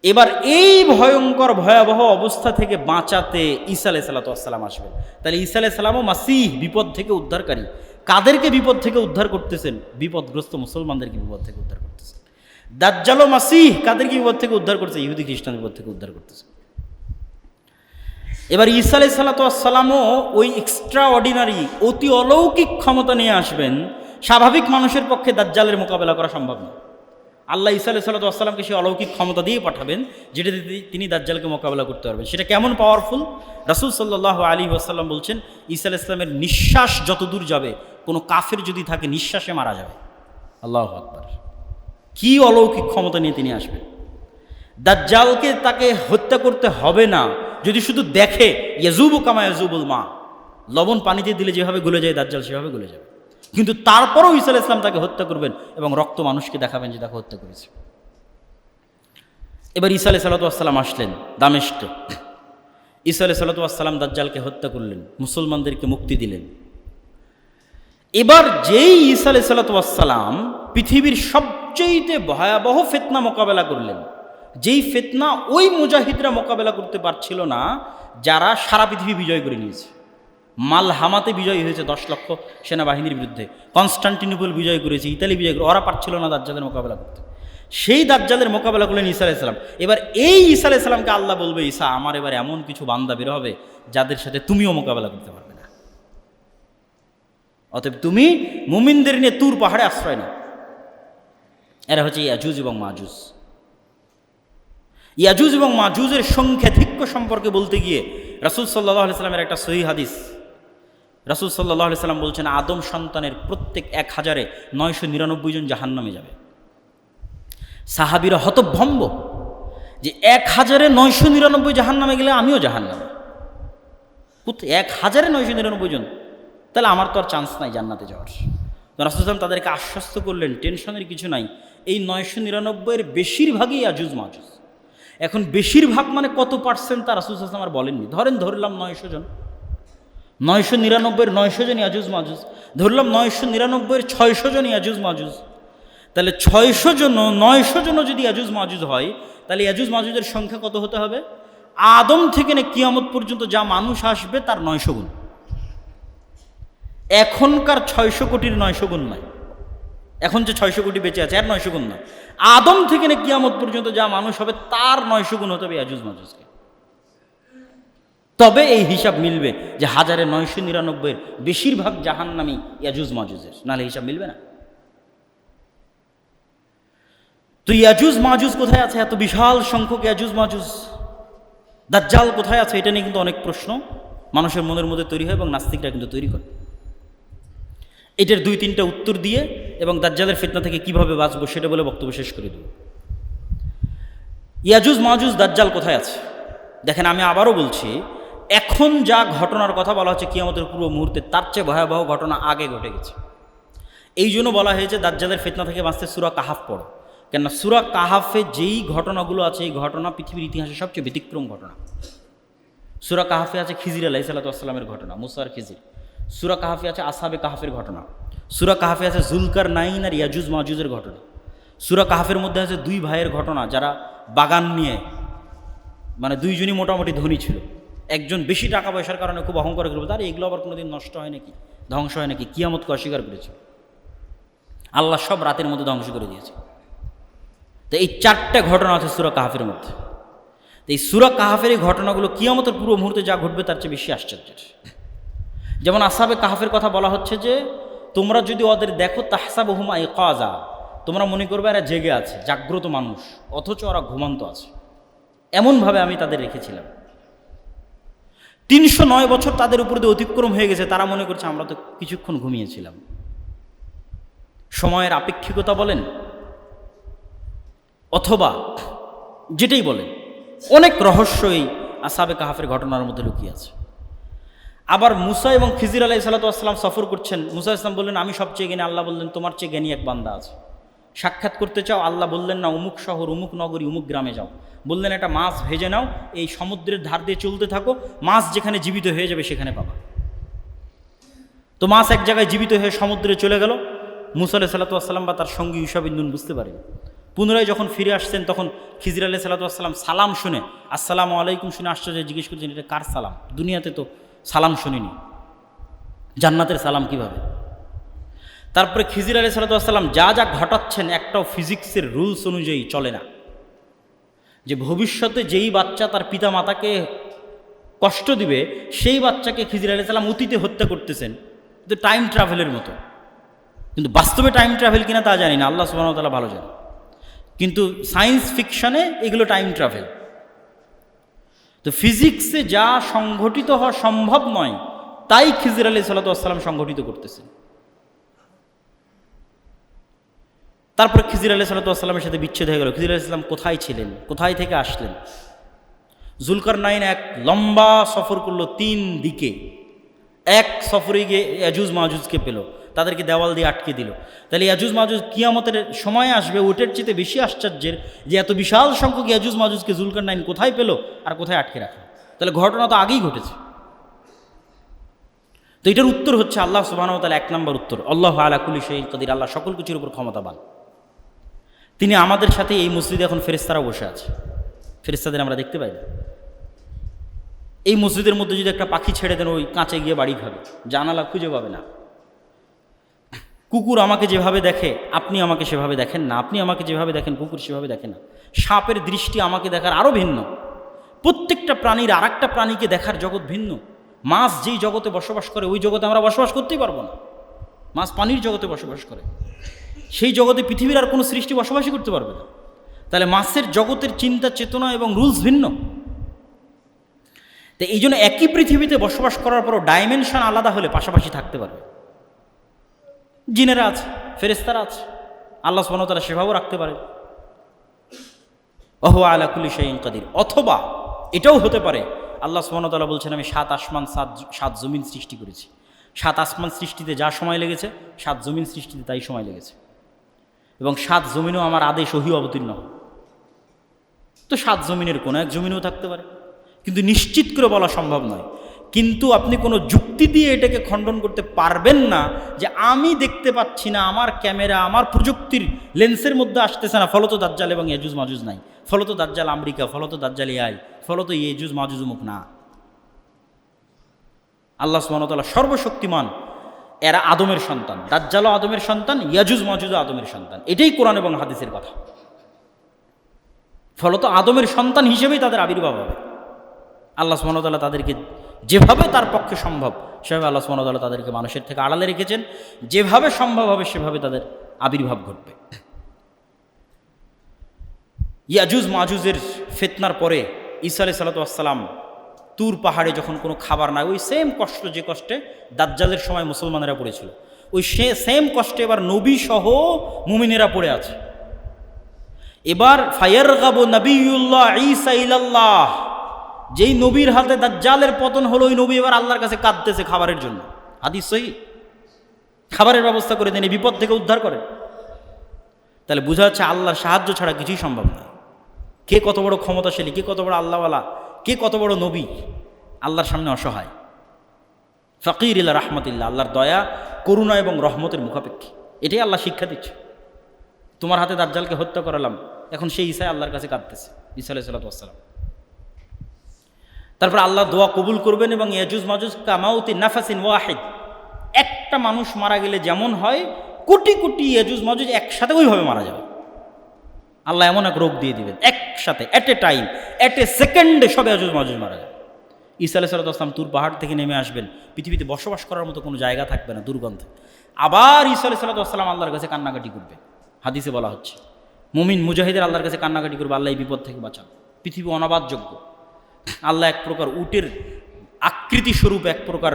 এবার এই ভয়ঙ্কর ভয়াবহ অবস্থা থেকে বাঁচাতে ঈসা আলাইহিস সালাতু ওয়াস সালাম আসবেন। তাহলে ঈসা আলাইহিস সালামও মাসিহ, বিপদ থেকে উদ্ধারকারী। কাদেরকে বিপদ থেকে উদ্ধার করতেছেন? বিপদগ্রস্ত মুসলমানদেরকে বিপদ থেকে উদ্ধার করতেছেন। দাজ্জালও মাসিহ, কাদেরকে বিপদ থেকে উদ্ধার করছে? ইহুদি খ্রিস্টান বিপদ থেকে উদ্ধার করতেছে। এবার ঈসা আলাইহিস সালাতু ওয়াস সালামও ওই এক্সট্রা অর্ডিনারি, অতি অলৌকিক ক্ষমতা নিয়ে আসবেন। স্বাভাবিক মানুষের পক্ষে দাজ্জালের মোকাবেলা করা সম্ভব না। আল্লাহ ঈসা আলাইহিস সালাতু ওয়াস সালামকে সেই অলৌকিক ক্ষমতা দিয়ে পাঠাবেন, যেটা তিনি দাজ্জালকে মোকাবেলা করতে পারবেন। সেটা কেমন পাওয়ারফুল? রাসূল সাল্লাল্লাহু আলাইহি ওয়াসাল্লাম বলছেন, ঈসা আলাইহিস সালামের নিঃশ্বাস যত দূর যাবে, কোনো কাফের যদি থাকে নিঃশ্বাসে মারা যাবে। আল্লাহু আকবার! কি অলৌকিক ক্ষমতা নিয়ে তিনি আসবেন। দাজ্জালকে তাকে হত্যা করতে হবে না, যদি শুধু দেখে ইয়াজুবু কামা ইয়াজুবুল মা, লবণ পানিতে দিলে যেভাবে গলে যায় দাজ্জাল সেভাবে গলে যাবে। কিন্তু তারপরও ঈসা আলাইহিস সালাম তাকে হত্যা করবেন এবং রক্ত মানুষকে দেখাবেন যে তাকে হত্যা করেছে। এবার ঈসা আলাইহিস সালাতু ওয়াস সালাম আসলেন দামেস্কে। ঈসা আলাইহিস সালাতু ওয়াস সালাম দাজ্জালকে হত্যা করলেন, মুসলমানদেরকে মুক্তি দিলেন। এবার যেই ঈসা আলাইহিস সালাতু ওয়াস সালাম পৃথিবীর সবচেয়ে ভয়াবহ ফিতনা মোকাবেলা করলেন, যেই ফিতনা ওই মুজাহিদরা মোকাবেলা করতে পারছিল না, যারা সারা পৃথিবী বিজয় করে নিয়েছে। মালহামাতে বিজয় হয়েছে 10 লক্ষ সেনাবাহিনীর বিরুদ্ধে, কনস্টান্টিনোপল বিজয় করেছে, ইতালি বিজয় করে, ওরা পারছিল না দাজ্জালের মোকাবেলা করতে। সেই দাজ্জালের মোকাবেলা করলেন ঈসা আলাইহিস সালাম। এবার এই ঈসা আলাইহিস সালামকে আল্লাহ বলবে, ঈসা, আমার এবার এমন কিছু বান্দা বের হবে যাদের সাথে তুমিও মোকাবেলা করতে পারবে না। অতএব তুমি মুমিনদের নিয়ে তুর পাহাড়ে আশ্রয় নাও। এরা হচ্ছে ইয়াজুজ এবং মাজুজ। ইয়াজুজ এবং মাজুজের সংখ্যাধিক্য সম্পর্কে বলতে গিয়ে রাসূল সাল্লাল্লাহু আলাইহি সাল্লামের একটা সহিহ হাদিস, রাসূল সাল্লাল্লাহু আলাইহি সাল্লাম বলছেন, আদম সন্তানের প্রত্যেক 1099 জন জাহান্নামে যাবে। সাহাবীরা হতভম্ব যে 1099 জাহান্নামে গেলে আমিও জাহান্নামে। 1099 জন, তাহলে আমার তো আর চান্স নাই জান্নাতে যাওয়ার। রাসূল সাল্লাল্লাহু তাদেরকে আশ্বস্ত করলেন, টেনশনের কিছু নাই, এই 999-এর বেশিরভাগই ইয়াজুজ মাজুজ। এখন বেশিরভাগ মানে কত পার্সেন্ট তা রাসূল সাল্লাল্লাহু আর বলেননি। ধরলাম 900 জন, 999-এর 900 জন ইয়াজুজ মাজুজ, ধরলাম 999-এর 600 জন ইয়াজুজ মাজুজ। তাহলে 600 জন 900 জন যদি ইয়াজুজ মাজুজ হয়, তাহলে ইয়াজুজ মাজুজের সংখ্যা কত হতে হবে? আদম থেকে না কিয়ামত পর্যন্ত যা মানুষ আসবে তার 900 গুণ। এখনকার 600 কোটির 900 গুণ নয়, এখন যে 600 কোটি বেঁচে আছে আর 900 গুণ নয়, আদম থেকে না কিয়ামত পর্যন্ত যা মানুষ হবে তার 900 গুণ হতে হবে ইয়াজুজ মাজুজকে। তবে এই হিসাব মিলবে যে 1999-এর বেশিরভাগ জাহান্নামী ইয়াজুজ মাজুজের, নাহলে হিসাব মিলবে না। তো ইয়াজুজ মাজুজ কোথায় আছে? এত বিশাল সংখ্যক ইয়াজুজ মাজুজ। দাজ্জাল কোথায় আছে? এটা নিয়ে কিন্তু অনেক প্রশ্ন মানুষের মনের মধ্যে তৈরি হয় এবং নাস্তিকরা কিন্তু তৈরি করে। এটার 2-3টা উত্তর দিয়ে এবং দাজ্জালের ফিতনা থেকে কিভাবে বাঁচবো সেটা বলে বক্তব্য শেষ করে দেব। ইয়াজুজ মাজুজ দাজ্জাল কোথায় আছে? দেখেন, আমি আবারও বলছি, এখন যা ঘটনার কথা বলা হচ্ছে কিয়ামতের পূর্ব মুহূর্তে, তার চেয়ে ভয়াবহ ঘটনা আগে ঘটে গেছে। এই জন্য বলা হয়েছে দাজ্জালের ফিতনা থেকে বাঁচতে সূরা কাহাফ পড়ো। কেননা সূরা কাহাফে যেই ঘটনাগুলো আছে, এই ঘটনা পৃথিবীর ইতিহাসে সবচেয়ে ব্যতিক্রম ঘটনা। সূরা কাহাফে আছে খিজির আলাইহিস সালাতু ওয়াস সালামের ঘটনা, মুসা আর খিজির। সূরা কাহাফে আছে আসহাবে কাহাফের ঘটনা। সূরা কাহাফে আছে যুলকারনাইন আর ইয়াজুজ মাজুজের ঘটনা। সূরা কাহাফের মধ্যে আছে 2 ভাইয়ের ঘটনা, যারা বাগান নিয়ে, মানে 2 জনই মোটামুটি ধনী ছিল। একজন বেশি টাকা পয়সার কারণে খুব অহংকার করে, তার এগুলো আবার কোনোদিন নষ্ট হয় নাকি, ধ্বংস হয় নাকি, কিয়ামতকে অস্বীকার করেছে। আল্লাহ সব রাতের মধ্যে ধ্বংস করে দিয়েছে। তো এই 4টে ঘটনা আছে সূরা কাহাফের মধ্যে। তো এই সূরা কাহাফের এই ঘটনাগুলো কিয়ামতের পূর্ব মুহূর্তে যা ঘটবে তার চেয়ে বেশি আশ্চর্যের। যেমন আসহাবে কাহাফের কথা বলা হচ্ছে যে, তোমরা যদি ওদের দেখো তাহসাবুহুম আইকাযা, তোমরা মনে করবে এরা জেগে আছে, জাগ্রত মানুষ, অথচ ওরা ঘুমন্ত আছে। এমনভাবে আমি তাদের রেখেছিলাম। 309 বছর তাদের উপর দিয়ে অতিক্রম হয়ে গেছে, তারা মনে করছে আমরা তো কিছুক্ষণ ঘুমিয়েছিলাম। সময়ের আপেক্ষিকতা বলেন অথবা যেটাই বলেন, অনেক রহস্যই আসহাবে কাহাফের ঘটনার মধ্যে লুকিয়ে আছে। আবার মুসা এবং খিজির আলাইহিস সালাতু ওয়াস সালাম সফর করছেন। মুসা ইসলাম বললেন, আমি সবচেয়ে জ্ঞানী। আল্লাহ বললেন, তোমার চেয়ে জ্ঞানী এক বান্দা আছে, সাক্ষাৎ করতে চাও? আল্লাহ বললেন, না, অমুক শহর, অমুক নগরী, অমুক গ্রামে যাও। বললেন, একটা মাছ ভেজে নাও, এই সমুদ্রের ধার দিয়ে চলতে থাকো, মাছ যেখানে জীবিত হয়ে যাবে সেখানে পাবা। তো মাছ এক জায়গায় জীবিত হয়ে সমুদ্রে চলে গেল। মুসা আলাইহিস সালাতু ওয়াস সালাম বা তার সঙ্গী ইউশা বিন নুন বুঝতে পারেন, পুনরায় যখন ফিরে আসছেন তখন খিজির আলাইহিস সালাম সালাম শুনে আসসালামু আলাইকুম শুনে আশ্চর্য জিজ্ঞেস করছেন, এটা কার সালাম? দুনিয়াতে তো সালাম শুনিনি, জান্নাতের সালাম কিভাবে? তারপরে খিজির আলাইহিস সালাম যা যা ঘটাচ্ছেন একটাও ফিজিক্সের রুলস অনুযায়ী চলে না। যে ভবিষ্যতে যেই বাচ্চা তার পিতা মাতাকে কষ্ট দিবে সেই বাচ্চাকে খিজির আলাইহিস সালাম অতীতে হত্যা করতেছেন, কিন্তু টাইম ট্রাভেলের মতো। কিন্তু বাস্তবে টাইম ট্রাভেল কিনা তা জানি না, আল্লাহ সুবহানাহু ওয়া তাআলা ভালো জানেন। কিন্তু সায়েন্স ফিকশনে এগুলো টাইম ট্রাভেল। তো ফিজিক্সে যা সংঘটিত হওয়া সম্ভব নয় তাই খিজির আলাইহিস সালাম সংঘটিত করতেছেন। তারপরে খিজির আলাইহিস সালামের সাথে বিচ্ছেদ হয়ে গেল। খিজির আলাইহিস সালাম কোথায় ছিলেন, কোথায় থেকে আসলেন? জুলকারনাইন এক লম্বা সফর করলো 3 দিকে। এক সফরে গিয়ে ইয়াজুজ মাজুজকে পেল, তাদেরকে দেওয়াল দিয়ে আটকে দিল। তাহলে ইয়াজুজ মাজুজ কিয়ামতের সময় আসবে, ওটার চেয়ে বেশি আশ্চর্যের যে এত বিশাল সংখ্যক ইয়াজুজ মাজুজকে জুলকারনাইন কোথায় পেল আর কোথায় আটকে রাখলো? তাহলে ঘটনা তো আগেই ঘটেছে। তো এটার উত্তর হচ্ছে আল্লাহ সুবহানাহু ওয়া তাআলা, 1 নম্বর উত্তর, আল্লাহু আলা কুল্লি শাইইন কাদির, আল্লাহ সকল কিছুর উপর ক্ষমতাবান। তিনি আমাদের সাথে এই মসজিদে এখন ফেরেশতারা বসে আছে, ফেরেশতাদের আমরা দেখতে পাই না। এই মসজিদের মধ্যে যদি একটা পাখি ছেড়ে দেন ওই কাঁচে গিয়ে বাড়ি খাবে, জানালা খুঁজে পাবে না। কুকুর আমাকে যেভাবে দেখে আপনি আমাকে সেভাবে দেখেন না, আপনি আমাকে যেভাবে দেখেন কুকুর সেভাবে দেখে না। সাপের দৃষ্টি আমাকে দেখার আরও ভিন্ন। প্রত্যেকটা প্রাণীর আর একটা প্রাণীকে দেখার জগৎ ভিন্ন। মাছ যেই জগতে বসবাস করে ওই জগতে আমরা বসবাস করতেই পারবো না। মাছ পানির জগতে বসবাস করে, সেই জগতে পৃথিবীর আর কোনো সৃষ্টি বসবাসই করতে পারবে না। তাহলে মাছের জগতের চিন্তা চেতনা এবং রুলস ভিন্ন। তো এই জন্য একই পৃথিবীতে বসবাস করার পরও ডাইমেনশন আলাদা হলে পাশাপাশি থাকতে পারবে। জিনেরা আছে, ফেরেশতারা আছে, আল্লাহ সুবহানাহু ওয়া তাআলা সেভাবেও রাখতে পারে। ওয়া হুয়া আলা কুল্লি শাইইন কাদির। অথবা এটাও হতে পারে আল্লাহ সুবহানাহু ওয়া তাআলা বলছেন, আমি 7 আসমান 7 জমিন সৃষ্টি করেছি। 7 আসমান সৃষ্টিতে যা সময় লেগেছে 7 জমিন সৃষ্টিতে তাই সময় লেগেছে, এবং 7 জমিনও আমার আদেশ ওহী অবতীর্ণ। তো 7 জমিনের কোনো এক জমিনেও থাকতে পারে, কিন্তু নিশ্চিত করে বলা সম্ভব নয়। কিন্তু আপনি কোনো যুক্তি দিয়ে এটাকে খণ্ডন করতে পারবেন না যে আমি দেখতে পাচ্ছি না, আমার ক্যামেরা আমার প্রযুক্তির লেন্সের মধ্যে আসতেছে না, ফলত দাজ্জাল এবং ইয়াজুজ মাজুজ নাই, ফলত দাজ্জাল আমেরিকা, ফলত দাজ্জাল এআই, ফলত ইয়াজুজ মাজুজ মুখ না। আল্লাহ সুবহানাহু ওয়া তাআলা সর্বশক্তিমান। এরা আদমের সন্তান, দাজ্জালও আদমের সন্তান, ইয়াজুজ মাজুজও আদমের সন্তান। এটাই কোরআন এবং হাদিসের কথা। ফলত আদমের সন্তান হিসেবেই তাদের আবির্ভাব হবে। আল্লাহ সুবহানাহু ওয়া তাআলা তাদেরকে যেভাবে তার পক্ষে সম্ভব সেভাবে আল্লাহ সুবহানাহু ওয়া তাআলা তাদেরকে মানুষের থেকে আড়ালে রেখেছেন। যেভাবে সম্ভব হবে সেভাবে তাদের আবির্ভাব ঘটবে। ইয়াজুজ মাজুজের ফিতনার পরে ঈসা আলাইহিস সালাম তুর পাহাড়ে যখন কোনো খাবার নাই, ওই সেম কষ্ট যে কষ্টে দাজ্জালের সময় মুসলমানেরা পড়েছিল, ওই সেম কষ্টে এবার নবী সহ মুমিনেরা পড়ে আছে। এবার ফায়ারগাবু নবিয়ুল্লাহ ঈসা ইলাল্লাহ, যেই নবীর হাতে দাজ্জালের পতন হলো ওই নবী এবার আল্লাহর কাছে কাঁদতেছে খাবারের জন্য। হাদিস সহিহ, খাবারের ব্যবস্থা করে দেন, এই বিপদ থেকে উদ্ধার করেন। তাহলে বোঝা যাচ্ছে আল্লাহর সাহায্য ছাড়া কিছুই সম্ভব নয়। কে কত বড় ক্ষমতাশালী, কে কত বড় আল্লাহওয়ালা, কে কত বড় নবী, আল্লাহর সামনে অসহায়। ফাকির ইলা রাহমাতিল্লাহ, আল্লাহর দয়া করুণা এবং রহমতের মুখাপেক্ষী। এটাই আল্লাহ শিক্ষা দিচ্ছে। তোমার হাতে দাজ্জালকে হত্যা করালাম, এখন সেই ঈসা আল্লাহর কাছে কাঁদতেছে, ঈসা আলাইহিস সালাম। তারপর আল্লাহ দোয়া কবুল করবেন এবং ইয়াজুজ মাজুজ কামাউতি নাফাসিন ওয়াহিদ, একটা মানুষ মারা গেলে যেমন হয় কোটি কোটি ইয়াজুজ মাজুজ একসাথে ওইভাবে মারা যাবে। আল্লাহ এমন এক রোগ দিয়ে দিবেন একসাথে, এট এ টাইম, এট এ সেকেন্ডে সব ইয়াজুজ মাজুজ মারা যাবে। ঈসা আলাইহিস সালাম তুর পাহাড় থেকে নেমে আসবেন, পৃথিবীতে বসবাস করার মতো কোনো জায়গা থাকবে না, দুর্গন্ধে। আবার ঈসা আলাইহিস সালাম আল্লাহর কাছে কান্নাকাটি করবে। হাদিসে বলা হচ্ছে মুমিন মুজাহিদের আল্লাহর কাছে কান্নাকাটি করবে, আল্লাহ এই বিপদ থেকে বাঁচান। পৃথিবী অনাবাদযোগ্য। আল্লাহ এক প্রকার উটের আকৃতি স্বরূপ এক প্রকার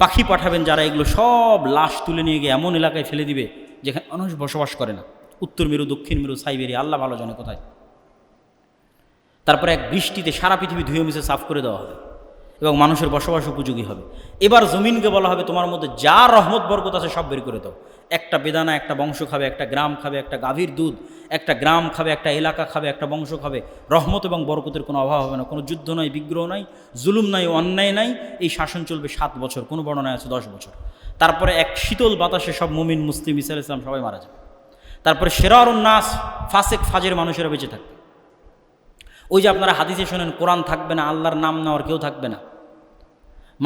পাখি পাঠাবেন, যারা এগুলো সব লাশ তুলে নিয়ে গিয়ে এমন এলাকায় ফেলে দিবে যেখানে মানুষ বসবাস করে না, উত্তর মেরু, দক্ষিণ মেরু, সাইবেরিয়া, আল্লাহ ভালো জানে কোথায়। তারপরে এক বৃষ্টিতে সারা পৃথিবী ধুয়ে মুছে সাফ করে দেওয়া হবে এবং মানুষের বসবাস উপযোগী হবে। এবার জমিনকে বলা হবে তোমার মধ্যে যা রহমত বরকত আছে সব বের করে দাও। একটা বেদানা একটা বংশ খাবে, একটা গ্রাম খাবে, একটা গাভীর দুধ একটা গ্রাম খাবে, একটা এলাকা খাবে, একটা বংশ খাবে। রহমত এবং বরকতের কোনো অভাব হবে না, কোনো যুদ্ধ নাই, বিগ্রহ নাই, জুলুম নাই, অন্যায় নাই। এই শাসন চলবে 7 বছর, কোনো বর্ণনায় আছে 10 বছর। তারপরে এক শীতল বাতাসে সব মুমিন মুসলিম ঈসা আলাইহিস সালাম সবাই মারা যাবে। তারপরে শেরারুন নাস, ফাসেক ফাজের মানুষেরা বেঁচে থাকবে। ওই যে আপনারা হাদিসে শোনেন কোরআন থাকবে না, আল্লাহর নাম নেওয়ার কেউ থাকবে না,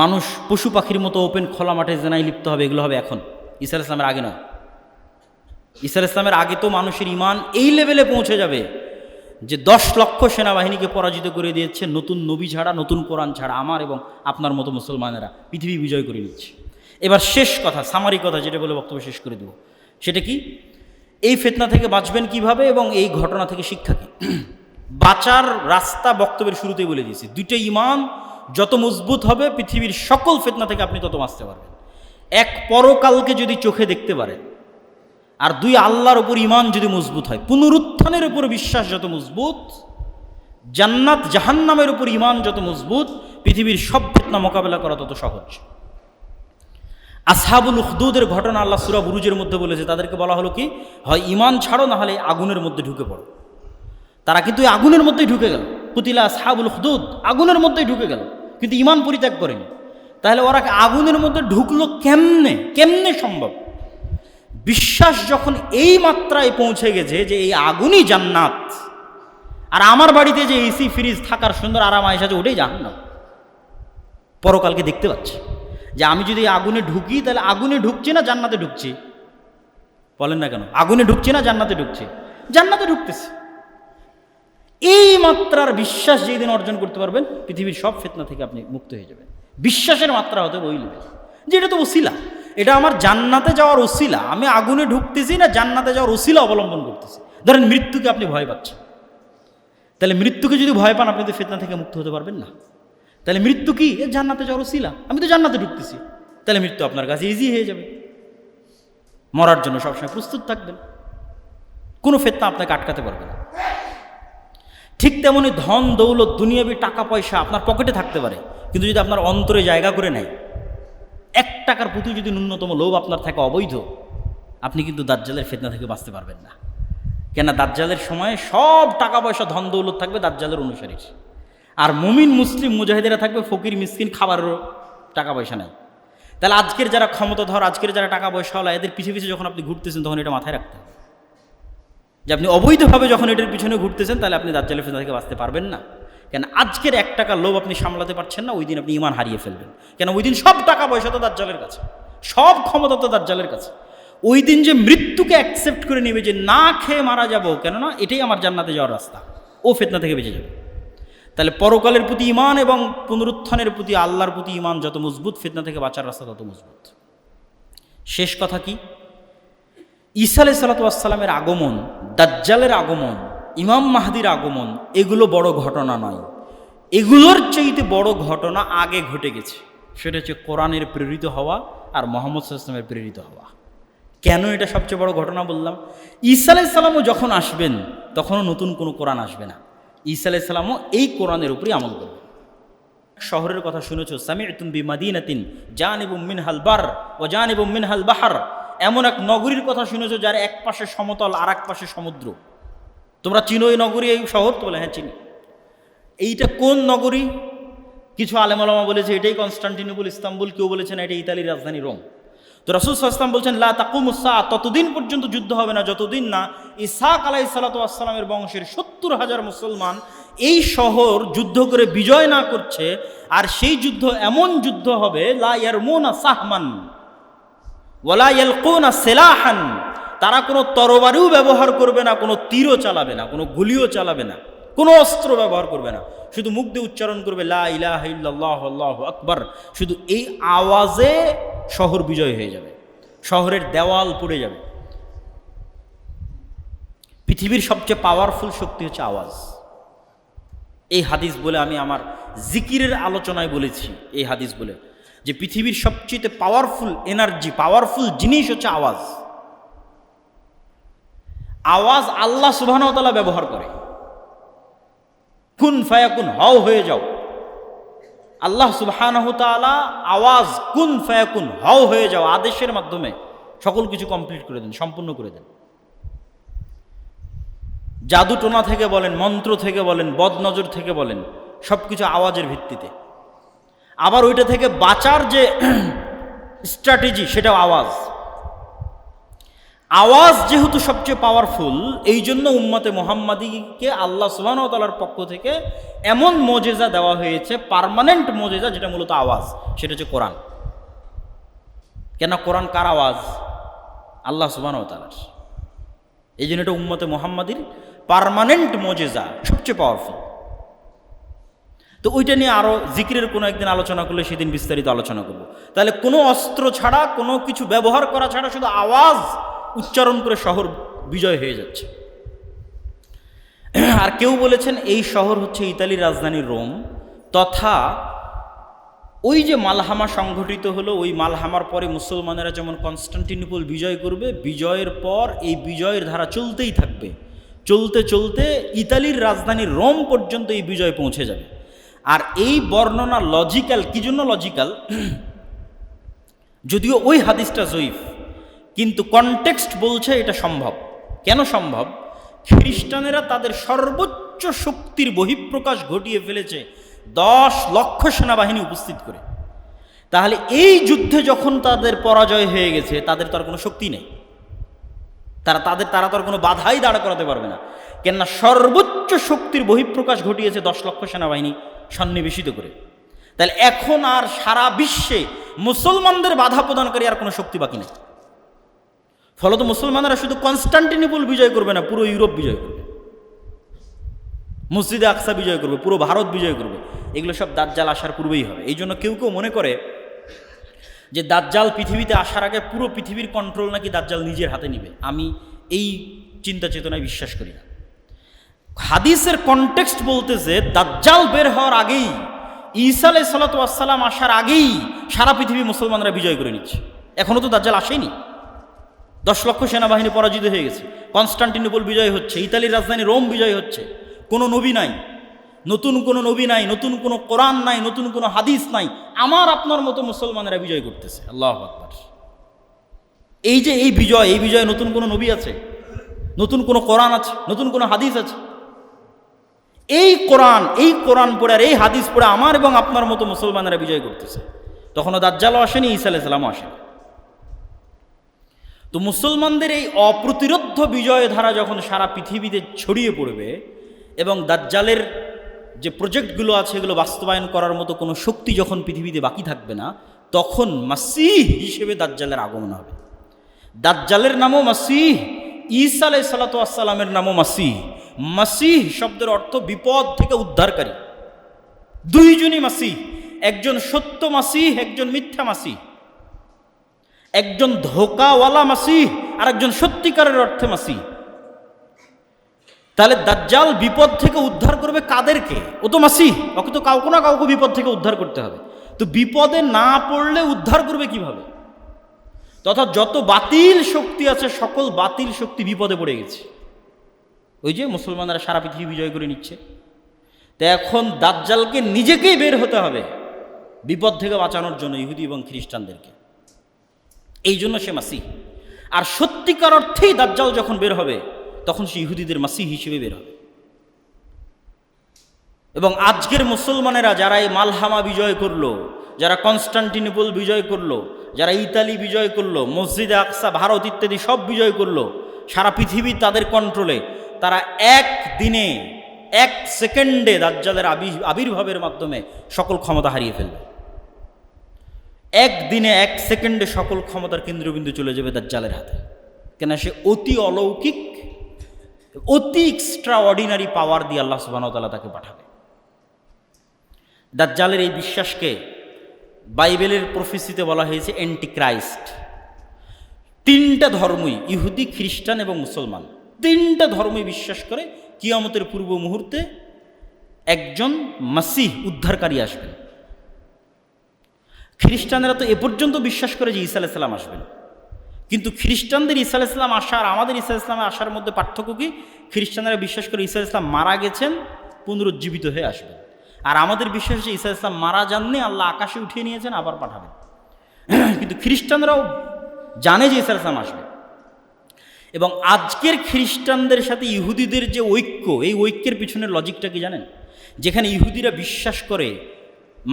মানুষ পশু পাখির মতো ওপেন খোলা মাঠে জেনায় লিপ্ত হবে, এগুলো হবে এখন, ঈসা আলাইহিস সালামের আগে নয়। ঈসা আলাইহিস সালামের আগে তো মানুষের ঈমান এই লেভেলে পৌঁছে যাবে যে 10 লক্ষ সেনাবাহিনীকে পরাজিত করে দিয়েছে নতুন নবী ছাড়া, নতুন কোরআন ছাড়া, আমার এবং আপনার মতো মুসলমানেরা পৃথিবী বিজয় করে নিচ্ছে। এবার শেষ কথা, সামারি কথা, যেটা বলে বক্তব্য শেষ করে দেব, সেটা কি, এই ফিতনা থেকে বাঁচবেন কিভাবে এবং এই ঘটনা থেকে শিক্ষা কি। বাঁচার রাস্তা বক্তব্যের শুরুতেই বলে দিয়েছি, দুইটা ঈমান যত মজবুত হবে পৃথিবীর সকল ফিতনা থেকে আপনি তত বাঁচতে পারবেন। এক, পরকালকে যদি চোখে দেখতে পারেন, আর দুই, আল্লাহর উপর ঈমান যদি মজবুত হয়, পুনরুত্থানের উপর বিশ্বাস যত মজবুত, জান্নাত জাহান্নামের উপর ঈমান যত মজবুত, পৃথিবীর সব ফিতনা মোকাবেলা করা তত সহজ। আসহাবুল উখদুদের ঘটনা আল্লাহ সূরা বুরুজের মধ্যে বলেছে, তাদেরকে বলা হলো কি, হয় ঈমান ছাড়ো, না হলে আগুনের মধ্যে ঢুকে পড়ো। তারা কিন্তু আগুনের মধ্যেই ঢুকে গেল, কুতিলা আসহাবুল উখদুদ, আগুনের মধ্যেই ঢুকে গেল, কিন্তু ঈমান পরিত্যাগ করেনি। তাহলে ওরা আগুনের মধ্যে ঢুকলো কেমনে সম্ভব? বিশ্বাস যখন এই মাত্রায় পৌঁছে গেছে যে এই আগুনই জান্নাত, আর আমার বাড়িতে যে এসি ফ্রিজ থাকার সুন্দর আরাম আয়েশ আছে, ওটাই জাহান্নাম, পরকালকে দেখতে পাচ্ছি যে আমি যদি আগুনে ঢুকি তাহলে আগুনে ঢুকছি না জান্নাতে ঢুকছি? বলেন না কেন? আগুনে ঢুকছি না জান্নাতে ঢুকছি? জান্নাতে ঢুকতেছি। এই মাত্রার বিশ্বাস যেদিন অর্জন করতে পারবেন, পৃথিবীর সব ফিতনা থেকে আপনি মুক্ত হয়ে যাবেন। বিশ্বাসের মাত্রা হতে ওই লেভেল যে এটা তো ওসিলা, এটা আমার জান্নাতে যাওয়ার ওসিলা, আমি আগুনে ঢুকতেছি না জান্নাতে যাওয়ার ওসিলা অবলম্বন করতেছি। ধরেন মৃত্যুকে আপনি ভয় পাচ্ছেন, তাহলে মৃত্যুকে যদি ভয় পান আপনি তো ফিতনা থেকে মুক্ত হতে পারবেন না। তাহলে মৃত্যু কি? এ জান্নাতে যাওয়ার ওসিলা, আমি তো জান্নাতে ঢুকতেছি, তাহলে মৃত্যু আপনার কাছে ইজি হয়ে যাবে। মরার জন্য সবসময় প্রস্তুত থাকবেন, কোনো ফিতনা আপনাকে আটকাতে পারবে না। ঠিক তেমনি ধন দৌলত দুনিয়াবি টাকা পয়সা আপনার পকেটে থাকতে পারে, কিন্তু যদি আপনার অন্তরে জায়গা করে নেয়, 1 টাকার প্রতি যদি ন্যূনতম লোভ আপনার থাকে অবৈধ, আপনি কিন্তু দাজ্জালের ফিতনা থেকে বাঁচতে পারবেন না। কেন? দাজ্জালের সময় সব টাকা পয়সা ধন দৌলত থাকবে দাজ্জালের অনুসারীর, আর মুমিন মুসলিম মুজাহিদেরা থাকবে ফকির মিসকিন, খাবারেরও টাকা পয়সা নাই। তাহলে আজকের যারা ক্ষমতাধর, আজকের যারা টাকা পয়সাওয়ালা, এদের পিছিয়ে পিছিয়ে যখন আপনি ঘুরতেছেন তখন এটা মাথায় রাখতে হবে যে আপনি অবৈধভাবে যখন এটার পিছনে ঘুরতেছেন তাহলে আপনি দাজ্জালের ফিতনা থেকে বাঁচতে পারবেন না। কেন? আজকের 1 টাকার লোভ আপনি সামলাতে পারছেন না, ওই দিন আপনি ঈমান হারিয়ে ফেলবেন। কেন? ওই দিন সব টাকা পয়সা তো দাজ্জালের কাছে, সব ক্ষমতা তো দাজ্জালের কাছে। ওই দিন যে মৃত্যুকে অ্যাকসেপ্ট করে নেবে যে না খেয়ে মারা যাব, কেননা এটাই আমার জান্নাতে যাওয়ার রাস্তা, ও ফিতনা থেকে বেঁচে যাবে। তাহলে পরকালের প্রতি ঈমান এবং পুনরুত্থানের প্রতি আল্লাহর প্রতি ঈমান যত মজবুত, ফিতনা থেকে বাঁচার রাস্তা তত মজবুত। শেষ কথা কি, ঈসা আলাইহিস সালাতু ওয়াস সালামের আগমন, দাজ্জালের আগমন, ইমাম মাহদির আগমন, এগুলো বড় ঘটনা নয়, এগুলোর চাইতে বড় ঘটনা আগে ঘটে গেছে। সেটা হচ্ছে কোরআনের প্রেরিত হওয়া আর মুহাম্মদ সাল্লাল্লাহু আলাইহি ওয়াসাল্লামের প্রেরিত হওয়া। কেন এটা সবচেয়ে বড় ঘটনা বললাম? ঈসা আলাইহিস সালামও যখন আসবেন তখনও নতুন কোনো কোরআন আসবে না, ঈসা আলাইহিস সালামও এই কোরআনের উপরই আমল করবে। শহরের কথা শুনেছো, সামি'তুম বিমাদিনাতিন জানিবুম মিনহাল বার ওয়া জানিবুম মিনহাল বাহর, এমন এক নগরীর কথা শুনেছো যার এক পাশে সমতল আর এক পাশে সমুদ্র। তোমরা চিনো এই নগরী, এই শহর? তো বলে হ্যাঁ চিনি। এইটা কোন নগরী? কিছু আলেম ওলামা বলেছে এটাই কনস্টান্টিনোপল, ইস্তাম্বুল, কেউ বলেছেন এটা ইতালির রাজধানী রোম। তো রাসূল সাল্লাল্লাহু আলাইহি ওয়াসাল্লাম বলছেন লা তাকুমুস সাআ, ততদিন পর্যন্ত যুদ্ধ হবে না যতদিন না ইসহাক আলাইহিস সালাতু ওয়াস সালামের বংশের 70,000 মুসলমান এই শহর যুদ্ধ করে বিজয় না করছে। আর সেই যুদ্ধ এমন যুদ্ধ হবে লা ইয়ারমুনা সাহমান ওয়ালা ইয়ালকুনা সিলাহান, তারা কোনো তরবারিও ব্যবহার করবে না, কোনো তীরও চালাবে না, কোনো গুলিও চালাবে না, কোনো অস্ত্র ব্যবহার করবে না, শুধু মুখ দিয়ে উচ্চারণ করবে লা ইলাহা ইল্লাল্লাহু আল্লাহু আকবার। শুধু এই আওয়াজে শহর বিজয় হয়ে যাবে, শহরের দেওয়াল পড়ে যাবে। পৃথিবীর সবচেয়ে পাওয়ারফুল শক্তি হচ্ছে আওয়াজ। এই হাদিস বলে আমি আমার জিকিরের আলোচনায় বলেছি, এই হাদিস বলে যে পৃথিবীর সবচেয়ে পাওয়ারফুল এনার্জি, পাওয়ারফুল জিনিস হচ্ছে আওয়াজ। আওয়াজ আল্লাহ সুবহানাহু ওয়া তাআলা ব্যবহার করে। কুন ফায়াকুন, হও হয়ে যাও। আল্লাহ সুবহানাহু ওয়া তাআলা আওয়াজ কুন ফায়াকুন, হও হয়ে যাও, আদেশের মাধ্যমে সকল কিছু কমপ্লিট করে দেন, সম্পূর্ণ করে দেন। জাদু টোনা থেকে বলেন, মন্ত্র থেকে বলেন, বদনজর থেকে বলেন, সব কিছু আওয়াজের ভিত্তিতে। আবার ওইটা থেকে বাঁচার যে স্ট্র্যাটেজি, সেটাও আওয়াজ। আওয়াজ যেহেতু সবচেয়ে পাওয়ারফুল, এই জন্য উম্মতে মুহাম্মাদীকে আল্লাহ সুবহানাহু ওয়া তাআলার পক্ষ থেকে এমন মোজেজা দেওয়া হয়েছে, পার্মানেন্ট মোজেজা, যেটা মূলত আওয়াজ, সেটা হচ্ছে কোরআন। কেন? কোরআন কার আওয়াজ? আল্লাহ সুবহানাহু ওয়া তাআলার। এই জন্য এটা উম্মতে মুহাম্মাদীর পার্মানেন্ট মোজেজা, সবচেয়ে পাওয়ারফুল। তো ওইটা নিয়ে আরও জিকিরের কোনো একদিন আলোচনা করলে সেদিন বিস্তারিত আলোচনা করব। তাহলে কোনো অস্ত্র ছাড়া, কোনো কিছু ব্যবহার করা ছাড়া শুধু আওয়াজ উচ্চারণ করে শহর বিজয় হয়ে যাচ্ছে। আর কেউ বলেছেন এই শহর হচ্ছে ইতালির রাজধানী রোম, তথা ওই যে মালহামা সংঘটিত হলো, ওই মালহামার পরে মুসলমানেরা যেমন কনস্টান্টিনোপল বিজয় করবে, বিজয়ের পর এই বিজয়ের ধারা চলতেই থাকবে, চলতে চলতে ইতালির রাজধানী রোম পর্যন্ত এই বিজয় পৌঁছে যাবে। আর এই বর্ণনা লজিক্যাল। কি জন্য লজিক্যাল? যদিও ওই হাদিসটা জয়ীফ, কিন্তু কনটেক্সট বলছে এটা সম্ভব। কেন সম্ভব? খ্রিস্টানেরা তাদের সর্বোচ্চ শক্তির বহিঃপ্রকাশ ঘটিয়ে ফেলেছে 10 লক্ষ সেনাবাহিনী উপস্থিত করে। তাহলে এই যুদ্ধে যখন তাদের পরাজয় হয়ে গেছে, তাদের তো আর কোনো শক্তি নেই, তারা তো আর কোনো বাধাই দাঁড় করাতে পারবে না। কেননা সর্বোচ্চ শক্তির বহিঃপ্রকাশ ঘটিয়েছে 10 লক্ষ সেনাবাহিনী সন্নিবেশিত করে। তাহলে এখন আর সারা বিশ্বে মুসলমানদের বাধা প্রদানকারী আর কোনো শক্তি বাকি নেই। ফলত মুসলমানরা শুধু কনস্টান্টিনোপল বিজয় করবে না, পুরো ইউরোপ বিজয় করবে, মসজিদে আকসা বিজয় করবে, পুরো ভারত বিজয় করবে। এগুলো সব দাজ্জাল আসার পূর্বেই হবে। এই জন্য কেউ কেউ মনে করে যে দাজ্জাল পৃথিবীতে আসার আগে পুরো পৃথিবীর কন্ট্রোল নাকি দাজ্জাল নিজের হাতে নিবে। আমি এই চিন্তা চেতনায় বিশ্বাস করি না। হাদিসের কনটেক্সট বলতেছে দাজ্জাল বের হওয়ার আগেই, ঈসা আলাইহিস সালাতু ওয়াস সালাম আসার আগেই সারা পৃথিবী মুসলমানরা বিজয় করে নিচ্ছে। এখনও তো দাজ্জাল আসেনি। 10 লক্ষ সেনাবাহিনী পরাজিত হয়ে গেছে, কনস্টান্টিনোপল বিজয় হচ্ছে, ইতালির রাজধানী রোম বিজয় হচ্ছে। কোনো নবী নাই, নতুন কোনো নবী নাই, নতুন কোনো কোরআন নাই, নতুন কোনো হাদিস নাই, আমার আপনার মতো মুসলমানেরা বিজয় করতেছে। আল্লাহু আকবার। এই যে এই বিজয় নতুন কোনো নবী আছে, নতুন কোনো কোরআন আছে, নতুন কোনো হাদিস আছে? এই কোরআন পড়ে আর এই হাদিস পড়ে আমার এবং আপনার মতো মুসলমানেরা বিজয় করতেছে। তখনও দাজ্জালও আসেনি, ঈসা আলাইহিস সালামও আসেনি। তো মুসলমানদের এই অপ্রতিরোধ্য বিজয় ধারা যখন সারা পৃথিবীতে ছড়িয়ে পড়বে এবং দাজ্জালের যে প্রজেক্টগুলো আছে এগুলো বাস্তবায়ন করার মতো কোনো শক্তি যখন পৃথিবীতে বাকি থাকবে না, তখন মাসীহ হিসেবে দাজ্জালের আগমন হবে। দাজ্জালের নামও মাসীহ, ঈসা আলাইহিস সালাতু ওয়াস সালামের নামও মাসীহ। মাসীহ শব্দের অর্থ বিপদ থেকে উদ্ধারকারী। দুইজনই মাসীহ, একজন সত্য মাসীহ, একজন মিথ্যা মাসীহ, একজন ধোকাওয়ালা মাসীহ আর একজন সত্যিকারের অর্থে মাসীহ। তাহলে দাজ্জাল বিপদ থেকে উদ্ধার করবে কাদেরকে? ও তো মাসীহ, ওকে তো কাউকে না কাউকে বিপদ থেকে উদ্ধার করতে হবে। তো বিপদে না পড়লে উদ্ধার করবে কিভাবে? তথা যত বাতিল শক্তি আছে সকল বাতিল শক্তি বিপদে পড়ে গেছে। ওই যে মুসলমানরা সারা পৃথিবী বিজয় করে নিচ্ছে। তো এখন দাজ্জালকে নিজেকেই বের হতে হবে বিপদ থেকে বাঁচানোর জন্য, ইহুদি এবং খ্রিস্টানদেরকে। এই জন্য সে মাসীহ। আর সত্যিকার অর্থেই দাজ্জাল যখন বের হবে তখন সে ইহুদিদের মাসীহ হিসেবে বের হবে। এবং আজকের মুসলমানেরা যারা এই মালহামা বিজয় করলো, যারা কনস্টান্টিনোপল বিজয় করলো, যারা ইতালি বিজয় করলো, মসজিদে আকসা, ভারত ইত্যাদি সব বিজয় করলো, সারা পৃথিবী তাদের কন্ট্রোলে, তারা এক দিনে, এক সেকেন্ডে দাজ্জালের আবির্ভাবের মাধ্যমে সকল ক্ষমতা হারিয়ে ফেলবে। একদিনে, এক সেকেন্ডে সকল ক্ষমতার কেন্দ্রবিন্দু চলে যাবে দাজ্জালের হাতে। কেন? সে অতি অলৌকিক, অতি এক্সট্রা অর্ডিনারি পাওয়ার দিয়ে আল্লাহ সুবহানাহু ওয়া তাআলা তাকে পাঠাবে। দাজ্জালের এই বিশ্বাসকে বাইবেলের প্রফেসিতে বলা হয়েছে অ্যান্টিক্রাইস্ট। 3টা ধর্মই, ইহুদি, খ্রিস্টান এবং মুসলমান, 3টা ধর্মই বিশ্বাস করে কিয়ামতের পূর্ব মুহূর্তে একজন মাসীহ উদ্ধারকারী আসবেন। খ্রিস্টানেরা তো এ পর্যন্ত বিশ্বাস করে যে ঈসা আলাইহিস সালাম আসবেন, কিন্তু খ্রিস্টানদের ঈসা আলাইহিস সালাম আসা আর আমাদের ঈসা আলাইহিস সালামের আসার মধ্যে পার্থক্য কি? খ্রিস্টানেরা বিশ্বাস করে ঈসা আলাইহিস সালাম মারা গেছেন, পুনরুজ্জীবিত হয়ে আসবেন। আর আমাদের বিশ্বাস যে ঈসা আলাইহিস সালাম মারা যাননি, আল্লাহ আকাশে উঠিয়ে নিয়েছেন, আবার পাঠাবেন। কিন্তু খ্রিস্টানরাও জানে যে ঈসা আলাইহিস সালাম আসবে। এবং আজকের খ্রিস্টানদের সাথে ইহুদিদের যে ঐক্য, এই ঐক্যের পিছনের লজিকটা কি জানেন? যেখানে ইহুদিরা বিশ্বাস করে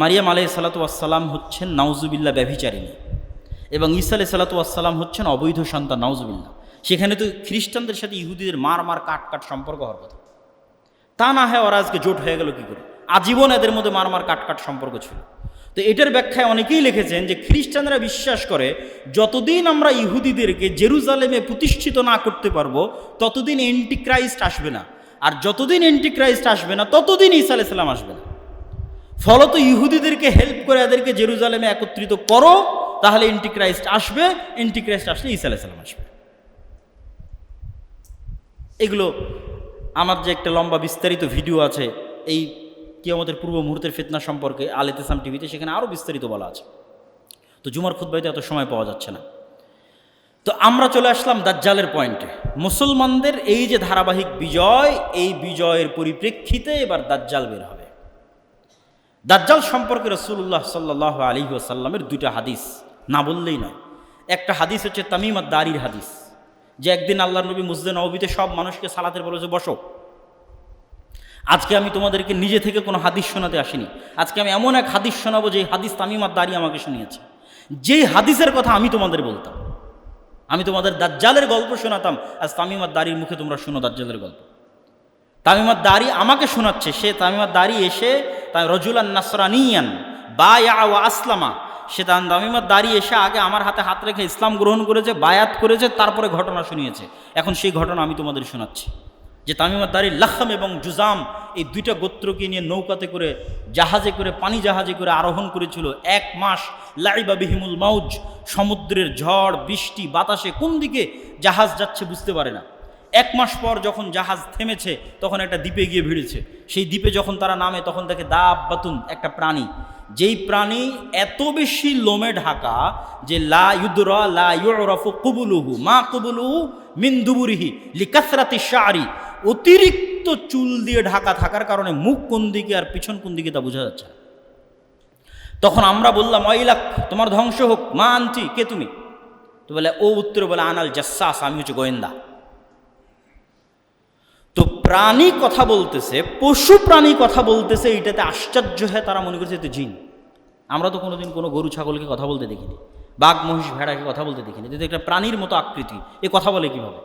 মারিয়াম আলাইহিস সালাতু ওয়াস সালাম হচ্ছেন নাউজুবিল্লাহ ব্যভিচারিণী এবং ঈসা আলাইহিস সালাতু ওয়াস সালাম হচ্ছেন অবৈধ সন্তান, নাউজুবিল্লাহ। সেখানে তো খ্রিস্টানদের সাথে ইহুদিদের মার কাট সম্পর্ক হওয়ার কথা। তা না হয় ওরা আজকে জোট হয়ে গেল কী করে? আজীবন এদের মধ্যে মার কাট সম্পর্ক ছিল। তো এটার ব্যাখ্যায় অনেকেই লিখেছেন যে খ্রিস্টানরা বিশ্বাস করে যতদিন আমরা ইহুদিদেরকে জেরুজালেমে প্রতিষ্ঠিত না করতে পারবো ততদিন এন্টিক্রাইস্ট আসবে না, আর যতদিন এন্টিক্রাইস্ট আসবে না ততদিন ঈসা আলাইহিস সালাম আসবে না। ফলত ইহুদিদেরকে হেল্প করে এদেরকে জেরুজালেমে একত্রিত করো, তাহলে এন্টিক্রাইস্ট আসবে, এন্টিক্রাইস্ট আসলে ঈসা আলাইহিস সালাম আসবে। এগুলো আমার যে একটা লম্বা বিস্তারিত ভিডিও আছে এই কিয়ামতের পূর্ব মুহূর্তের ফিতনা সম্পর্কে আল ইতিসাম টিভিতে, সেখানে আরও বিস্তারিত বলা আছে। তো জুমার খুতবাতে এত সময় পাওয়া যাচ্ছে না। তো আমরা চলে আসলাম দাজ্জালের পয়েন্টে। মুসলমানদের এই যে ধারাবাহিক বিজয়, এই বিজয়ের পরিপ্রেক্ষিতে এবার দাজ্জাল বের হবে। দাজ্জাল সম্পর্কে রাসূলুল্লাহ সাল্লাল্লাহু আলাইহি ওয়াসাল্লামের দুইটা হাদিস না বললেই নয়। একটা হাদিস হচ্ছে তামিম আদ-দারির হাদিস, যে একদিন আল্লাহর নবী মসজিদে নববীতে সব মানুষকে সালাতের বলে যে বসো। আজকে আমি তোমাদেরকে নিজে থেকে কোনো হাদিস শোনাতে আসিনি, আজকে আমি এমন এক হাদিস শোনাবো যে হাদিস তামিম আদ-দারি আমাকে শুনিয়েছে। যেই হাদিসের কথা আমি তোমাদের বলতাম, আমি তোমাদের দাজ্জালের গল্প শোনাতাম, আজ তামিম আদ-দারির মুখে তোমরা শোনো দাজ্জালের গল্প। তামিম আদ-দারি আমাকে শোনাচ্ছে। সে তামিম আদ-দারি এসে রজুলান নাসরানিয়ান বায়া ওয়া আসলামা, সে তামিম আদ-দারি এসে আগে আমার হাতে হাত রেখে ইসলাম গ্রহণ করেছে, বায়াত করেছে, তারপরে ঘটনা শুনিয়েছে। এখন সেই ঘটনা আমি তোমাদের শোনাচ্ছি, যে তামিম আদ-দারি লাখম এবং জুজাম এই দুইটা গোত্রকে নিয়ে নৌকাতে করে, জাহাজে করে, পানি জাহাজে করে আরোহণ করেছিল। 1 মাস লাইবা বিহিমুল মাউজ, সমুদ্রের ঝড় বৃষ্টি বাতাসে কোন দিকে জাহাজ যাচ্ছে বুঝতে পারে না। 1 মাস পর যখন জাহাজ থেমেছে তখন একটা দ্বীপে গিয়ে ভিড়েছে। সেই দ্বীপে যখন তারা নামে তখন দেখে দাব্বাতুন, একটা প্রাণী, যেই প্রাণী এত বেশি লোমে ঢাকা যে লা ইউদরা লা ইউরাফু কুবুলুহু মা কুবুলুহু মিন দুবুরিহি লিকাসরাতি শারি, অতিরিক্ত চুল দিয়ে ঢাকা থাকার কারণে মুখ কোন দিকে আর পিছন কোন দিকে তা বোঝা যাচ্ছে। তখন আমরা বললাম ওয়াইলাক, তোমার ধ্বংস হোক, মা আনতি, কে তুমি? তো বলে, ও উত্তরে বলে আনাল জাসসাস, আমি হচ্ছে গোয়েন্দা। তো প্রাণী কথা বলতেছে, পশু প্রাণী কথা বলতেছে, এইটাতে আশ্চর্য হয়, তারা মনে করছে এতে জিন। আমরা তো কোনোদিন কোনো গরু ছাগলকে কথা বলতে দেখিনি, বাঘ মহিষ ভেড়াকে কথা বলতে দেখিনি, কিন্তু একটা প্রাণীর মতো আকৃতি, এ কথা বলে কিভাবে?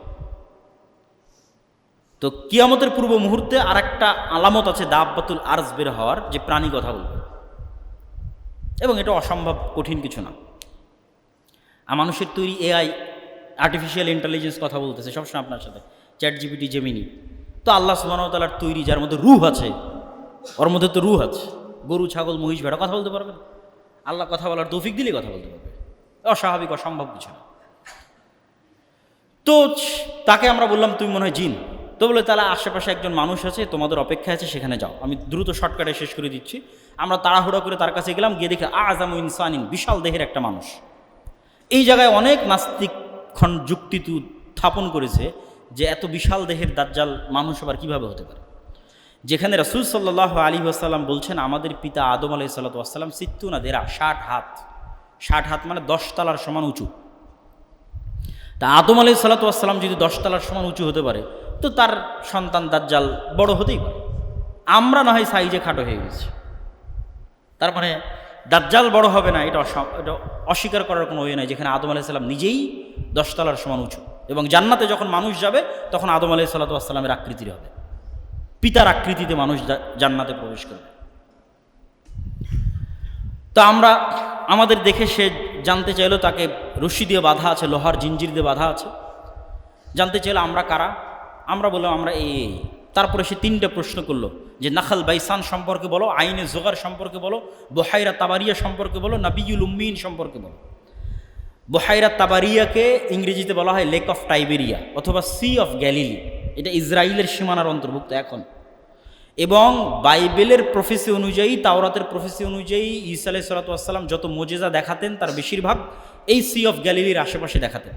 তো কিয়ামতের পূর্ব মুহূর্তে আর একটা আলামত আছে দাব্বাতুল আরজ বের হওয়ার, যে প্রাণী কথা বলবে, এবং এটা অসম্ভব কঠিন কিছু না। আর মানুষের তৈরি এআই, আর্টিফিশিয়াল ইন্টেলিজেন্স কথা বলতেছে সবসময় আপনার সাথে, চ্যাট জিপিটি, জেমিনি। তো আল্লাহ সুবহানাহু ওয়া তাআলার তৈরি, যার মধ্যে রূহ আছে, ওর মধ্যে তো রূহ আছে। গরু ছাগল মহিষ ভেড়া কথা বলতে পারবে না? আল্লাহ কথা বলার তৌফিক দিলে কথা বলতে পারবে, অস্বাভাবিক অসম্ভব কিছু না। তো তাকে আমরা বললাম তুমি মনে হয় জিন। তো বলে তাহলে আশেপাশে একজন মানুষ আছে, তোমাদের অপেক্ষা আছে, সেখানে যাও। আমি দ্রুত শর্টকাটে শেষ করে দিচ্ছি। আমরা তাড়াহুড়া করে তার কাছে গেলাম, গিয়ে দেখি আযামু ইনসানিন, বিশাল দেহের একটা মানুষ। এই জায়গায় অনেক নাস্তিক যুক্তি স্থাপন করেছে যে এত বিশাল দেহের দাজ্জাল মানুষ আবার কীভাবে হতে পারে, যেখানে রাসূল সাল্লাল্লাহু আলাইহি ওয়াসাল্লাম বলছেন আমাদের পিতা আদম আলাইহিস সালাতু ওয়াস সালাম 60 হাত, 60 হাত মানে 10 তলার সমান উঁচু। তা আদম আলাইহিস সালাতু ওয়াস সালাম যদি 10 তলার সমান উঁচু হতে পারে, তো তার সন্তান দাজ্জাল বড় হতেই পারে। আমরা না হয় সাইজে খাটো হয়ে গেছি, তার মানে দাজ্জাল বড় হবে না, এটা অস্বীকার করার কোনো ওয়ে নাই, যেখানে আদম আলাইহিস সালাম নিজেই 10 তলার সমান উঁচু। এবং জান্নাতে যখন মানুষ যাবে তখন আদম আলাইহিস সালাতু ওয়াস সালামের আকৃতির হবে, পিতার আকৃতিতে মানুষ জান্নাতে প্রবেশ করবে। তো আমরা আমাদের দেখে সে জানতে চাইলো, তাকে রশি দিয়ে বাঁধা আছে, লোহার জিঞ্জির দিয়ে বাঁধা আছে। জানতে চাইলো আমরা কারা। আমরা বললাম আমরা এই। তারপরে সে 3টে প্রশ্ন করলো, যে নাখাল বাইসান সম্পর্কে বলো, আইনে জোগার সম্পর্কে বলো, বহাইরা তাবারিয়া সম্পর্কে বলো, নাবিয়ুল উম্মিন সম্পর্কে বলো। বহাইরা তাবারিয়াকে ইংরেজিতে বলা হয় লেক অফ টাইবেরিয়া অথবা সি অফ গ্যালিলি, এটা ইসরায়েলের সীমানার অন্তর্ভুক্ত এখন। এবং বাইবেলের প্রফেসি অনুযায়ী, তাওরাতের প্রফেসি অনুযায়ী ঈসা আলাইহিস সালাতু ওয়াস সালাম যত মুজিজা দেখাতেন তার বেশিরভাগ এই সি অফ গ্যালিলির আশেপাশে দেখাতেন।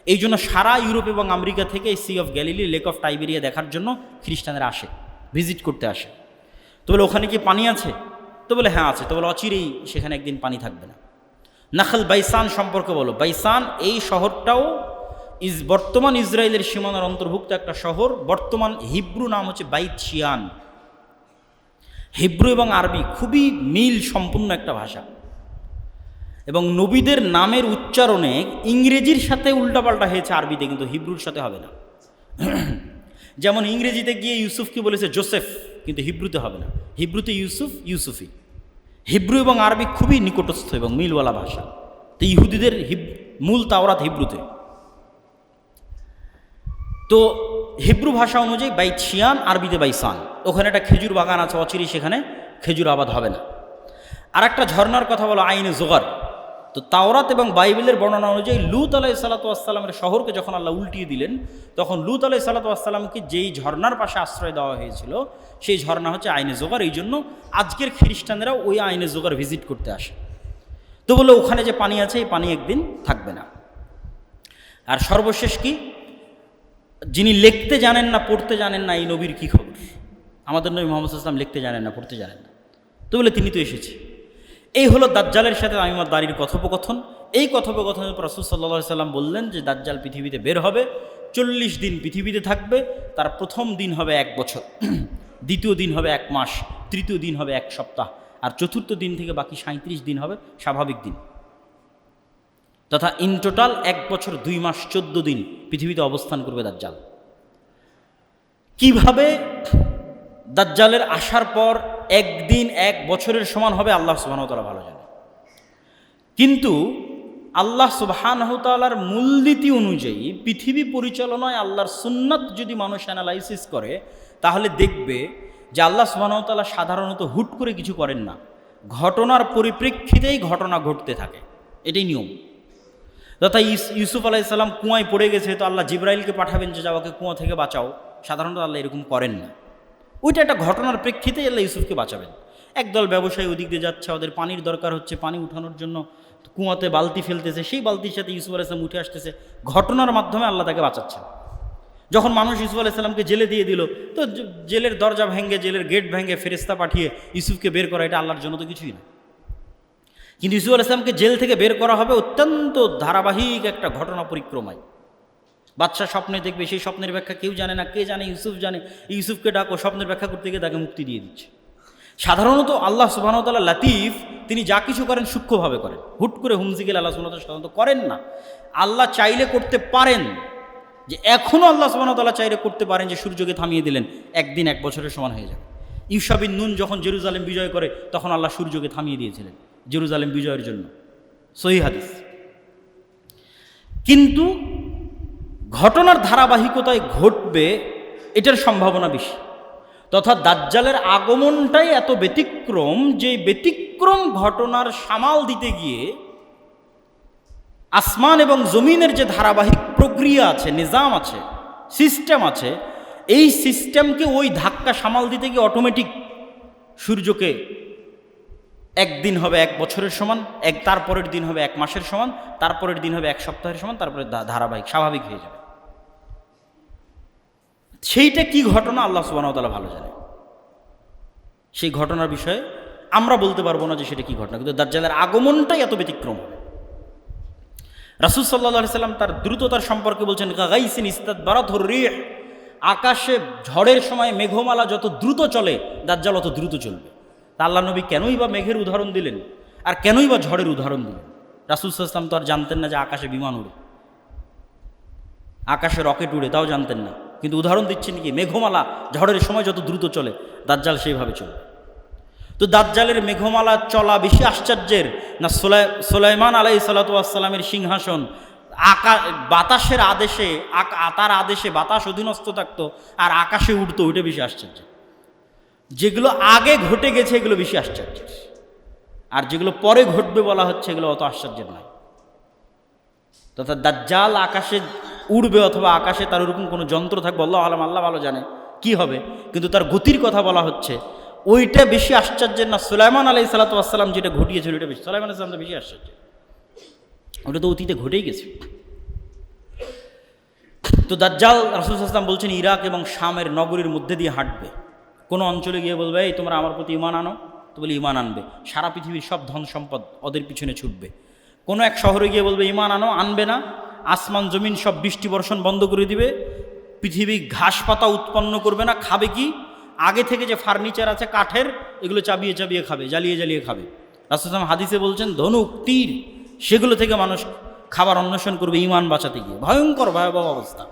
এই জন্য সারা ইউরোপ এবং আমেরিকা থেকে এই sea of Galilee, lake of Tiberias দেখার জন্য খ্রিস্টানরা আসে, ভিজিট করতে আসে। তো বলে ওখানে কি পানি আছে? তো বলে হ্যাঁ আছে। তো বলে অচিরেই সেখানে একদিন পানি থাকবে না। নাখল বাইসান সম্পর্কে বলো। বাইসান এই শহরটাও বর্তমান ইসরায়েলের সীমানার অন্তর্ভুক্ত একটা শহর। বর্তমান হিব্রু নাম হচ্ছে বাইত শিয়ান। হিব্রু এবং আরবি খুবই মিল সম্পূর্ণ একটা ভাষা। এবং নবীদের নামের উচ্চারণে ইংরেজির সাথে উল্টাপাল্টা হয়েছে আরবিতে, কিন্তু হিব্রুর সাথে হবে না। যেমন ইংরেজিতে গিয়ে ইউসুফকে বলেছে জোসেফ, কিন্তু হিব্রুতে হবে না। হিব্রুতে ইউসুফ, ইউসুফি। হিব্রু এবং আরবি খুবই নিকটস্থ এবং মিলওয়ালা ভাষা। তো ইহুদিদের মূল তাওরাত হিব্রুতে। তো হিব্রু ভাষা অনুযায়ী বাইছিয়ান, আরবিতে বাইসান। ওখানে একটা খেজুর বাগান আছে, অচিরেই সেখানে খেজুর আবাদ হবে না। আর একটা ঝর্ণার কথা বলো আইনে জোগার। তো তাওরাত এবং বাইবেলের বর্ণনা অনুযায়ী লূত আলাইহিসসালামের শহরকে যখন আল্লাহ উল্টিয়ে দিলেন, তখন লূত আলাইহিসসালামকে যেই ঝর্ণার পাশে আশ্রয় দেওয়া হয়েছিল সেই ঝর্ণা হচ্ছে আইনে জোগার। এই জন্য আজকের খ্রিস্টানরা ওই আইনে জোগার ভিজিট করতে আসে। তো বলে ওখানে যে পানি আছে, এই পানি একদিন থাকবে না। আর সর্বশেষ কি, যিনি লিখতে জানেন না, পড়তে জানেন না, এই নবীর কী খবর? আমাদের নবী মুহাম্মদ সাল্লাল্লাহু আলাইহি ওয়াসাল্লাম লিখতে জানেন না, পড়তে জানেন না, তো বলে তিনি তো এসেছে। এই হলো দাজ্জালের সাথে তামিমাত-দারির কথোপকথন। এই কথোপকথনের পর রাসূল সাল্লাল্লাহু আলাইহি ওয়াসাল্লাম বললেন যে দাজ্জাল পৃথিবীতে বের হবে, 40 দিন পৃথিবীতে থাকবে। তার প্রথম দিন হবে 1 বছর, দ্বিতীয় দিন হবে 1 মাস, তৃতীয় দিন হবে 1 সপ্তাহ, আর চতুর্থ দিন থেকে বাকি 37 দিন হবে স্বাভাবিক দিন। তথা ইন টোটাল 1 বছর 2 মাস 14 দিন পৃথিবীতে অবস্থান করবে দাজ্জাল। কিভাবে দাজ্জালের আসার পর একদিন 1 বছরের সমান হবে আল্লাহ সুবহানাহু ওয়া তাআলা ভালো জানে। কিন্তু আল্লাহ সুবহানাহু ওয়া তাআলার মূলনীতি অনুযায়ী পৃথিবী পরিচালনায় আল্লাহর সুন্নাত যদি মানুষ অ্যানালাইসিস করে, তাহলে দেখবে যে আল্লাহ সুবহানাহু ওয়া তাআলা সাধারণত হুট করে কিছু করেন না, ঘটনার পরিপ্রেক্ষিতেই ঘটনা ঘটতে থাকে। এটাই নিয়ম। তথা ইউসুফ আলাইহিস সালাম কুয়ায় পড়ে গেছে, তো আল্লাহ জিবরাইলকে পাঠাবেন যে যাওয়াকে কুয়া থেকে বাঁচাও। সাধারণত আল্লাহ এরকম করেন না। ওইটা একটা ঘটনার প্রেক্ষিতেই আল্লাহ ইউসুফকে বাঁচাবেন। একদল ব্যবসায়ী ওদিক দিয়ে যাচ্ছে, ওদের পানির দরকার হচ্ছে, পানি উঠানোর জন্য কুয়াতে বালতি ফেলতেছে, সেই বালতির সাথে ইউসুফ আলাইহিস সালাম উঠে আসতেছে, ঘটনার মাধ্যমে আল্লাহ তাকে বাঁচাচ্ছেন। যখন মানুষ ইউসুফ আলাইহিস সালামকে জেলে দিয়ে দিল, তো জেলের দরজা ভেঙে, জেলের গেট ভেঙে ফেরেশতা পাঠিয়ে ইউসুফকে বের করা, এটা আল্লাহর জন্য তো কিছুই না। কিন্তু ইউসুফ আলাইহিস সালামকে জেল থেকে বের করা হবে অত্যন্ত ধারাবাহিক একটা ঘটনা পরিক্রমায়। বাদশা স্বপ্নে দেখবে, সেই স্বপ্নের ব্যাখ্যা কেউ জানে না, কে জানে? ইউসুফ জানে। ইউসুফকে ডাকো, স্বপ্নের ব্যাখ্যা করতে গিয়ে তাকে মুক্তি দিয়ে দিচ্ছে। সাধারণত আল্লাহ সুবহানাহু ওয়া তাআলা লাতিফ, তিনি যা কিছু করেন সূক্ষ্মভাবে করেন, হুট করে হুমজিগেল আল্লাহ সুবহানাহু ওয়া তাআলা সাধারণত করেন না। আল্লাহ চাইলে করতে পারেন, যে এখনও আল্লাহ সুবহানাহু ওয়া তাআলা চাইলে করতে পারেন যে সূর্যকে থামিয়ে দিলেন, একদিন 1 বছরের সমান হয়ে যাবে। ইউশা বিন নুন যখন জেরুজালেম বিজয় করে, তখন আল্লাহ সূর্যকে থামিয়ে দিয়েছিলেন জেরুজালেম বিজয়ের জন্য, সহিহ হাদিস। কিন্তু ঘটনার ধারাবাহিকতায় ঘটবে এটার সম্ভাবনা বেশি। তথা দাজ্জালের আগমনটাই এত ব্যতিক্রম, যে ব্যতিক্রম ঘটনার সামাল দিতে গিয়ে আসমান এবং জমিনের যে ধারাবাহিক প্রক্রিয়া আছে, নিজাম আছে, সিস্টেম আছে, এই সিস্টেমকে ওই ধাক্কা সামাল দিতে গিয়ে অটোমেটিক সূর্যকে একদিন হবে 1 বছরের সমান, তারপরের দিন হবে 1 মাসের সমান, তারপরের দিন হবে 1 সপ্তাহের সমান, তারপরে ধারাবাহিক স্বাভাবিক হয়ে যাবে। সেইটা কি ঘটনা আল্লাহ সুবহানাহু ওয়া তাআলা ভালো জানে। সেই ঘটনার বিষয়ে আমরা বলতে পারবো না যে সেটা কি ঘটনা, কিন্তু দাজ্জালের আগমনটাই এত ব্যতিক্রম হবে। রাসূল সাল্লাল্লাহু আলাইহি সাল্লাম তার দ্রুততার সম্পর্কে বলছেন, গাইসিন ইস্তাদবারাতুর রিহ, আকাশে ঝড়ের সময় মেঘমালা যত দ্রুত চলে, দাজ্জাল অত দ্রুত চলবে। তা আল্লাহ নবী কেনই বা মেঘের উদাহরণ দিলেন, আর কেনই বা ঝড়ের উদাহরণ দিলেন? রাসূল সাল্লাল্লাহু আলাইহি সাল্লাম তো আর জানতেন না যে আকাশে বিমান উড়ে, আকাশে রকেট উড়ে, তাও জানতেন না। কিন্তু উদাহরণ দিচ্ছেন কি, মেঘমালা ঝড়ের সময় যত দ্রুত চলে, দাজ্জাল সেইভাবে চলবে। তো দাজ্জালের মেঘমালা চলা বেশি আশ্চর্যের না সুলাইমান আলাইহিস সালাতু ওয়াস সালামের সিংহাসন বাতাসের আদেশে, তার আদেশে বাতাস অধীনস্থ থাকতো আর আকাশে উঠতো, ওইটা বেশি আশ্চর্য। যেগুলো আগে ঘটে গেছে এগুলো বেশি আশ্চর্যের, আর যেগুলো পরে ঘটবে বলা হচ্ছে এগুলো অত আশ্চর্যের নয়। তথা দাজ্জাল আকাশে উড়বে অথবা আকাশে তার ওরকম কোনো যন্ত্র থাকবে, আল্লাহ আলাম, আল্লাহ ভালো জানে কি হবে, কিন্তু তার গতির কথা বলা হচ্ছে, ওইটা বেশি আশ্চর্যের না। সুলাইমান আলাইহিস সালাতু ওয়াস সালাম যেটা ঘটিয়েছিল ওইটা বেশি, সুলাইমান আলাইহিস সালাম বেশি আশ্চর্য, ওটা তো অতীতে ঘটেই গেছে। তো দাজ্জাল রাসূল সাল্লাল্লাহু আলাইহি ওয়াসাল্লাম বলছেন ইরাক এবং শামের নগরীর মধ্যে দিয়ে হাঁটবে। কোনো অঞ্চলে গিয়ে বলবে, এই তোমরা আমার প্রতি ঈমান আনো, তো বলে ঈমান আনবে। সারা পৃথিবীর সব ধন সম্পদ ওদের পিছনে ছুটবে। কোনো এক শহরে গিয়ে বলবে ঈমান আনো, আনবে না, আসমান জমিন সব বৃষ্টি বর্ষণ বন্ধ করে দিবে, পৃথিবী ঘাস পাতা উৎপন্ন করবে না। খাবে কি? আগে থেকে যে ফার্নিচার আছে কাঠের, এগুলো চাবিয়ে চাবিয়ে খাবে, জ্বালিয়ে জ্বালিয়ে খাবে। রাসূল সাল্লাল্লাহু হাদিসে বলছেন ধনুক তীর সেগুলো থেকে মানুষ খাবার অন্বেষণ করবে ঈমান বাঁচাতে গিয়ে, ভয়ঙ্কর ভয়াবহ অবস্থা।